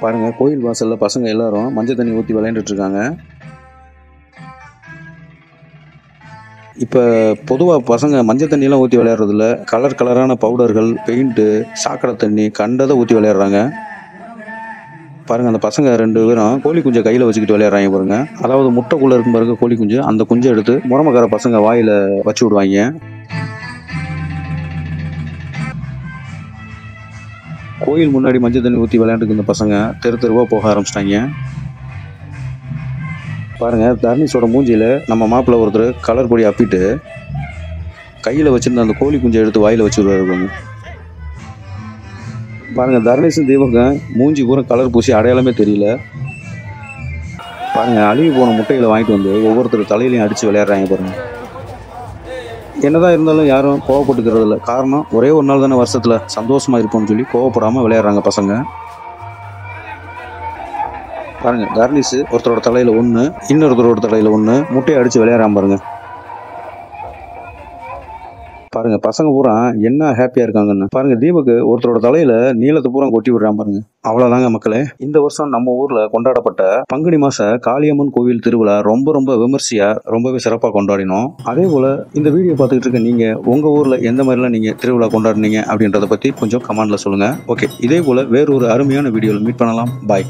பாருங்க, கோயில் வாசல்ல பசங்க எல்லாரும் மஞ்சள் தண்ணி ஊற்றி விளையாண்டுட்டு இருக்காங்க. இப்போ பொதுவாக பசங்க மஞ்சள் தண்ணியெல்லாம் ஊற்றி விளையாடுறதில்ல, கலர் கலரான பவுடர்கள், பெயிண்ட்டு, சாக்கடை தண்ணி கண்டதை ஊற்றி விளையாடுறாங்க. பாருங்க, அந்த பசங்க 2 பேரும் கோழி குஞ்சை கையில் வச்சுக்கிட்டு விளையாடுறாங்க பாருங்க. அதாவது முட்டைக்குள்ளே இருக்கும் பாருங்க கோழி குஞ்சு, அந்த குஞ்சை எடுத்து முறமக்கார பசங்க வாயில் வச்சு விடுவாங்க. கோயில் முன்னாடி மஞ்சள் தண்ணி ஊற்றி விளையாண்டுக்கு இந்த பசங்க தெரு தெருவாக போக ஆரம்பிச்சிட்டாங்க. பாருங்க, தர்னிஸோட மூஞ்சியில் நம்ம மாப்பிள்ளை ஒருத்தர் கலர் பொடி அப்பிட்டு கையில் வச்சுருந்த அந்த கோழி குஞ்சை எடுத்து வாயில் வச்சு விடுவாங்க. பாருங்க, தர்னிஸும் தீபகம் மூஞ்சி பூரா கலர் பூசி அடையாளமே தெரியல. பாருங்க, அழுகி போன முட்டைகளை வாங்கிட்டு வந்து ஒவ்வொருத்தர் தலையிலையும் அடித்து விளையாடுறாங்க பாருங்க. என்னதான் இருந்தாலும் யாரும் கோவப்பட்டுக்கிறது இல்லை. காரணம், ஒரே ஒரு நாள் தானே வருஷத்தில் சந்தோஷமாக இருப்போம்னு சொல்லி கோவப்படாமல் விளையாடுறாங்க பசங்க. பாருங்க, தர்னிஸ் ஒருத்தரோட தலையில் 1, இன்னொருத்தரோட தலையில் 1 முட்டையை அடித்து விளையாடுறாங்க பாருங்க. பாருங்க, பசங்க பூரா என்ன ஹாப்பியாக இருக்காங்கன்னு. பாருங்க, தீபக்கு ஒருத்தரோட தலையில் நீளத்தை பூரா கொட்டி விடுறான் பாருங்க. அவ்வளோதாங்க மக்களே, இந்த வருஷம் நம்ம ஊரில் கொண்டாடப்பட்ட பங்குனி மாத காளியம்மன் கோவில் திருவிழா ரொம்ப விமர்சையாக ரொம்பவே சிறப்பாக கொண்டாடினோம். அதே போல் இந்த வீடியோ பார்த்துக்கிட்டு இருக்க நீங்கள் உங்கள் ஊரில் எந்த மாதிரிலாம் நீங்கள் திருவிழா கொண்டாடினீங்க அப்படின்றத பற்றி கொஞ்சம் கமெண்டில் சொல்லுங்கள். ஓகே, இதே போல் வேறொரு அருமையான வீடியோவில் மீட் பண்ணலாம். பாய்.